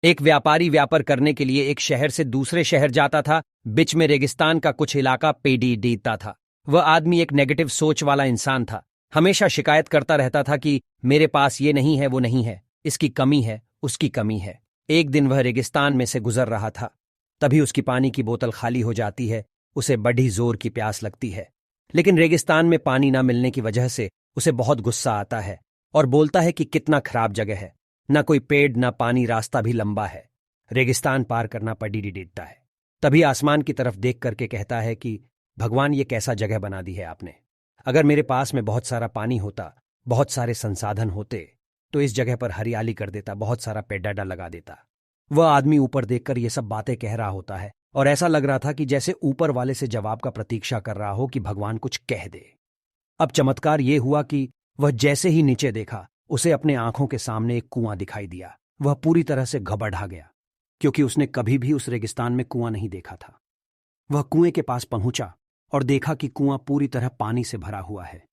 एक व्यापारी व्यापार करने के लिए एक शहर से दूसरे शहर जाता था। बीच में रेगिस्तान का कुछ इलाका पेड़ी डीता था। वह आदमी एक नेगेटिव सोच वाला इंसान था। हमेशा शिकायत करता रहता था कि मेरे पास ये नहीं है, वो नहीं है, इसकी कमी है, उसकी कमी है। एक दिन वह रेगिस्तान में से गुजर रहा था, तभी उसकी पानी की बोतल खाली हो जाती है। उसे बड़ी जोर की प्यास लगती है, लेकिन रेगिस्तान में पानी ना मिलने की वजह से उसे बहुत गुस्सा आता है और बोलता है कि कितना खराब जगह है, न कोई पेड़ न पानी, रास्ता भी लंबा है, रेगिस्तान पार करना पड़ी देता है। तभी आसमान की तरफ देख करके कहता है कि भगवान, ये कैसा जगह बना दी है आपने। अगर मेरे पास में बहुत सारा पानी होता, बहुत सारे संसाधन होते, तो इस जगह पर हरियाली कर देता, बहुत सारा पेड़ डाडा लगा देता। वह आदमी ऊपर देखकर ये सब बातें कह रहा होता है और ऐसा लग रहा था कि जैसे ऊपर वाले से जवाब का प्रतीक्षा कर रहा हो कि भगवान कुछ कह दे। अब चमत्कार ये हुआ कि वह जैसे ही नीचे देखा, उसे अपने आंखों के सामने एक कुआं दिखाई दिया। वह पूरी तरह से घबरा गया, क्योंकि उसने कभी भी उस रेगिस्तान में कुआं नहीं देखा था। वह कुएं के पास पहुंचा और देखा कि कुआं पूरी तरह पानी से भरा हुआ है,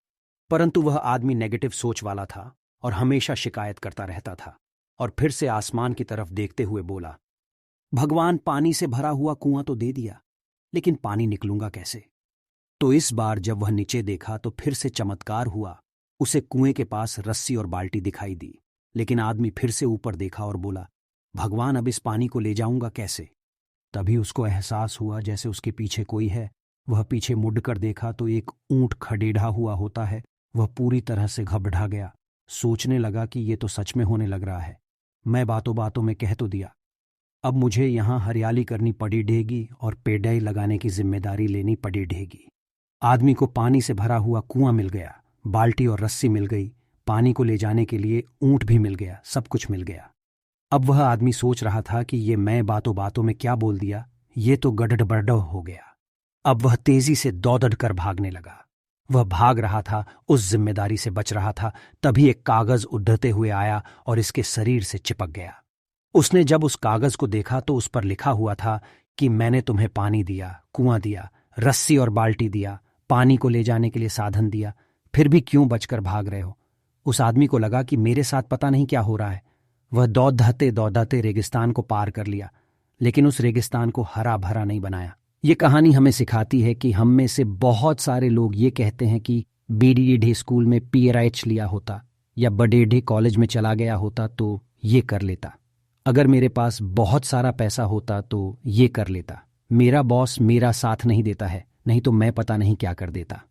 परंतु वह आदमी नेगेटिव सोच वाला था और हमेशा शिकायत करता रहता था। और फिर से आसमान की तरफ देखते हुए बोला, भगवान, पानी से भरा हुआ कुआं तो दे दिया, लेकिन पानी निकलूंगा कैसे? तो इस बार जब वह नीचे देखा तो फिर से चमत्कार हुआ। उसे कुएं के पास रस्सी और बाल्टी दिखाई दी, लेकिन आदमी फिर से ऊपर देखा और बोला, भगवान, अब इस पानी को ले जाऊंगा कैसे? तभी उसको एहसास हुआ जैसे उसके पीछे कोई है। वह पीछे मुड़कर देखा तो एक ऊंट खड़ेढ़ा हुआ होता है। वह पूरी तरह से घबरा गया, सोचने लगा कि ये तो सच में होने लग रहा है। मैं बातों बातों में कह तो दिया, अब मुझे यहां हरियाली करनी पड़ी ढेगी और पेड़ लगाने की जिम्मेदारी लेनी पड़ी ढेगी। आदमी को पानी से भरा हुआ कुआं मिल गया, बाल्टी और रस्सी मिल गई, पानी को ले जाने के लिए ऊंट भी मिल गया, सब कुछ मिल गया। अब वह आदमी सोच रहा था कि ये मैं बातों बातों में क्या बोल दिया, ये तो गड़बड़ हो गया। अब वह तेजी से दौड़ कर भागने लगा। वह भाग रहा था, उस जिम्मेदारी से बच रहा था। तभी एक कागज उड़ते हुए आया और इसके शरीर से चिपक गया। उसने जब उस कागज को देखा तो उस पर लिखा हुआ था कि मैंने तुम्हें पानी दिया, कुआं दिया, रस्सी और बाल्टी दिया, पानी को ले जाने के लिए साधन दिया, फिर भी क्यों बचकर भाग रहे हो? उस आदमी को लगा कि मेरे साथ पता नहीं क्या हो रहा है। वह दौड़ते रेगिस्तान को पार कर लिया, लेकिन उस रेगिस्तान को हरा भरा नहीं बनाया। ये कहानी हमें सिखाती है कि हम में से बहुत सारे लोग ये कहते हैं कि बीडीडी स्कूल में पीएरएच लिया होता या बडेढ़े कॉलेज में चला गया होता तो ये कर लेता। अगर मेरे पास बहुत सारा पैसा होता तो ये कर लेता। मेरा बॉस मेरा साथ नहीं देता है, नहीं तो मैं पता नहीं क्या कर देता।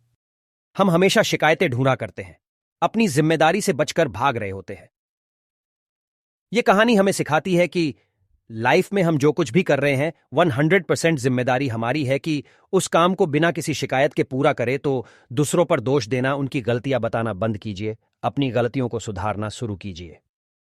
हम हमेशा शिकायतें ढूंढा करते हैं, अपनी जिम्मेदारी से बचकर भाग रहे होते हैं। यह कहानी हमें सिखाती है कि लाइफ में हम जो कुछ भी कर रहे हैं 100% जिम्मेदारी हमारी है कि उस काम को बिना किसी शिकायत के पूरा करें। तो दूसरों पर दोष देना, उनकी गलतियां बताना बंद कीजिए, अपनी गलतियों को सुधारना शुरू कीजिए।